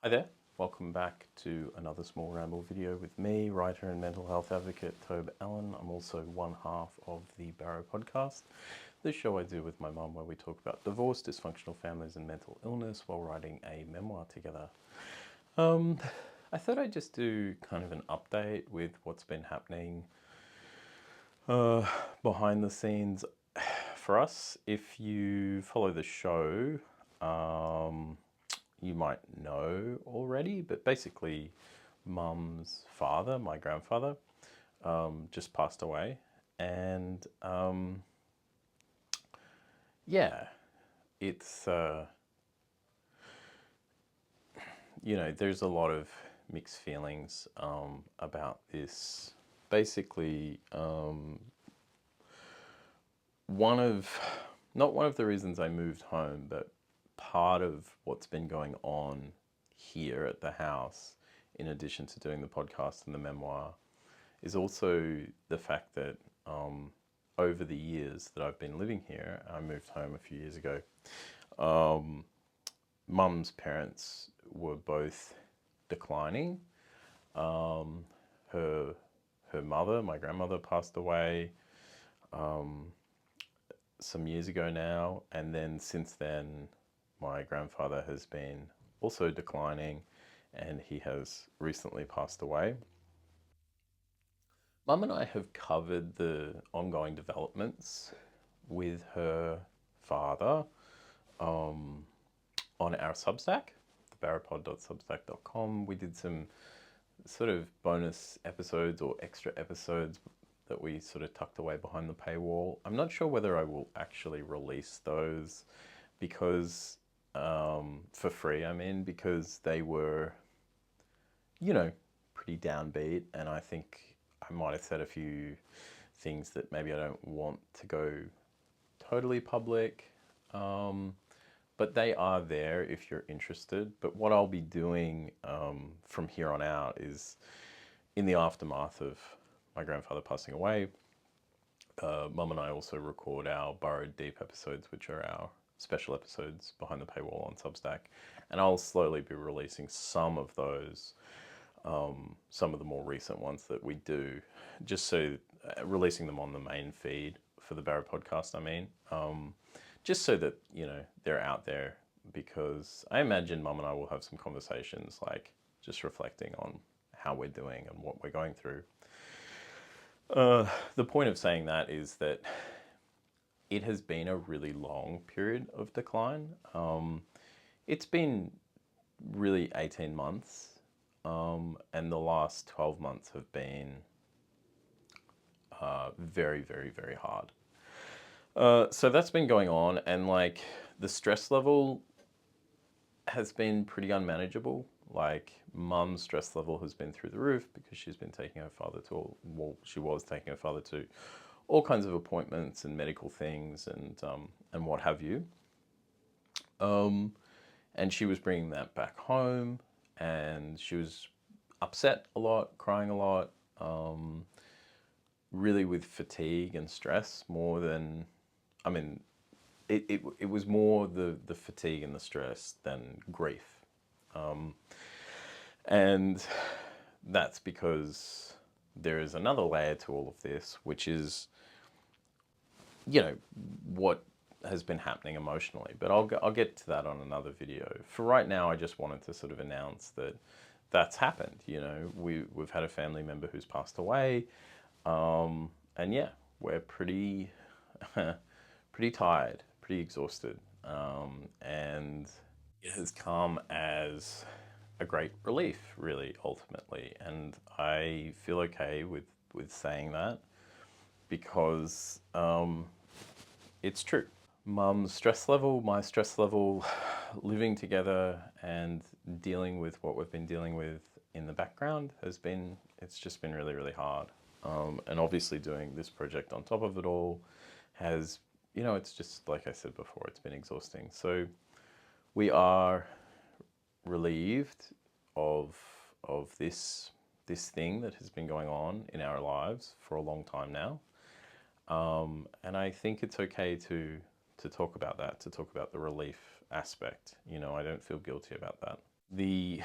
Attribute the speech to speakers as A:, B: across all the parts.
A: Hi there, welcome back to another small ramble video with me, writer and mental health advocate Tobe Allen. I'm also one half of the BARROW Podcast, the show I do with my mum where we talk about divorce, dysfunctional families and mental illness while writing a memoir together. I thought I'd just do kind of an update with what's been happening behind the scenes for us. If you follow the show, you might know already, but basically mum's father, my grandfather, just passed away. And yeah, it's, there's a lot of mixed feelings about this. Basically, not one of the reasons I moved home, but part of what's been going on here at the house, in addition to doing the podcast and the memoir, is also the fact that over the years that I've been living here, I moved home a few years ago, mum's parents were both declining. Her mother, my grandmother, passed away some years ago now, and then since then my grandfather has been also declining, and he has recently passed away. Mum and I have covered the ongoing developments with her father on our Substack, barrowpod.substack.com. We did some sort of bonus episodes or extra episodes that we sort of tucked away behind the paywall. I'm not sure whether I will actually release those because for free, because they were, pretty downbeat, and I think I might have said a few things that maybe I don't want to go totally public, but they are there if you're interested. But what I'll be doing from here on out is, in the aftermath of my grandfather passing away, Mum and I also record our Burrowed Deep episodes, which are our special episodes behind the paywall on Substack, and I'll slowly be releasing some of those, some of the more recent ones that we do, just so releasing them on the main feed for the Barrow Podcast. Just so that they're out there, because I imagine Mum and I will have some conversations, like just reflecting on how we're doing and what we're going through. The point of saying that is that it has been a really long period of decline. It's been really 18 months, and the last 12 months have been very, very, very hard. So that's been going on, and like the stress level has been pretty unmanageable. Like Mum's stress level has been through the roof because she's been taking her father to, she was taking her father to all kinds of appointments and medical things and what have you. And she was bringing that back home, and she was upset a lot, crying a lot, really with fatigue and stress more than, it was more the fatigue and the stress than grief. And that's because there is another layer to all of this, which is, what has been happening emotionally. But I'll get to that on another video. For right now, I just wanted to sort of announce that that's happened. We've had a family member who's passed away, and yeah, we're pretty pretty tired, pretty exhausted, and it has come as a great relief, really, ultimately. And I feel okay with saying that, because it's true. Mum's stress level, my stress level, living together and dealing with what we've been dealing with in the background it's just been really, really hard. And obviously doing this project on top of it all has, it's just, like I said before, it's been exhausting. So we are relieved of this thing that has been going on in our lives for a long time now. And I think it's okay to talk about that, to talk about the relief aspect. I don't feel guilty about that. The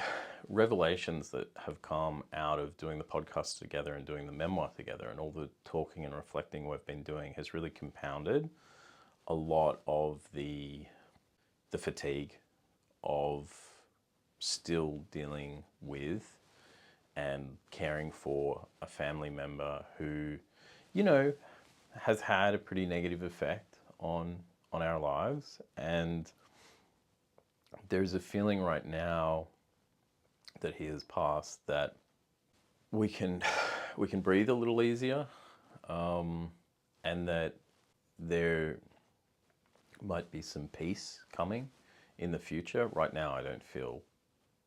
A: revelations that have come out of doing the podcast together and doing the memoir together and all the talking and reflecting we've been doing has really compounded a lot of the fatigue of still dealing with and caring for a family member who, has had a pretty negative effect on our lives. And there's a feeling right now that he has passed that we can breathe a little easier, and that there might be some peace coming in the future. Right now I don't feel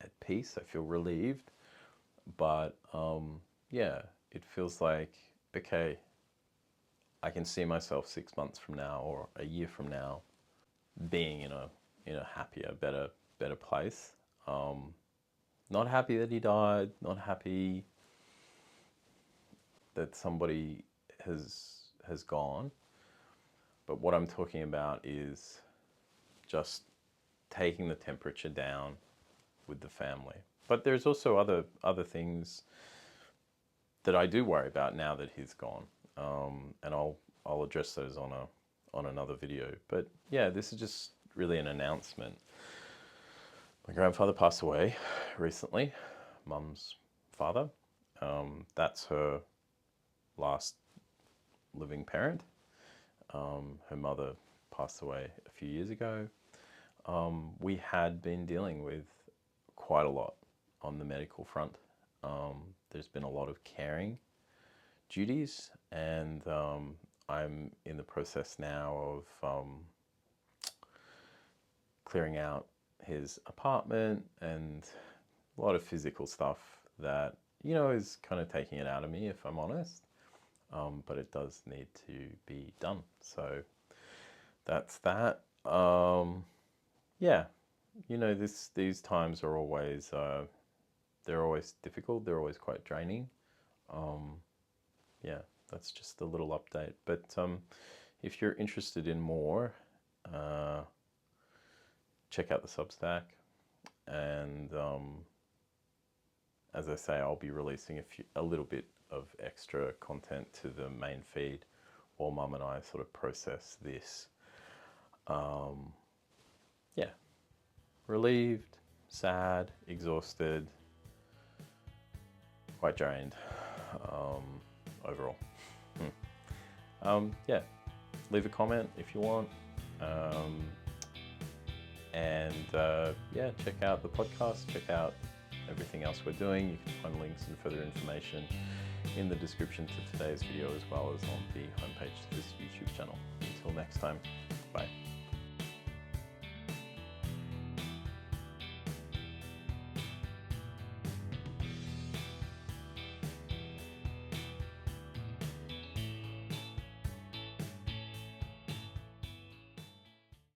A: at peace, I feel relieved, but it feels like, okay, I can see myself 6 months from now or a year from now being in a happier, better place. Not happy that he died, not happy that somebody has gone, but what I'm talking about is just taking the temperature down with the family. But there's also other things that I do worry about now that he's gone, and I'll address those on another video. But yeah, this is just really an announcement. My grandfather passed away recently, Mum's father. That's her last living parent. Her mother passed away a few years ago. We had been dealing with quite a lot on the medical front. There's been a lot of caring duties, and I'm in the process now of clearing out his apartment and a lot of physical stuff that, is kind of taking it out of me, if I'm honest. But it does need to be done. So that's that. These times are always, they're always difficult. They're always quite draining. That's just a little update. But if you're interested in more, check out the Substack. And as I say, I'll be releasing a little bit of extra content to the main feed while Mum and I sort of process this. Relieved, sad, exhausted, quite drained overall. Leave a comment if you want. Check out the podcast, check out everything else we're doing. You can find links and further information in the description to today's video, as well as on the homepage to this YouTube channel. Until next time, bye.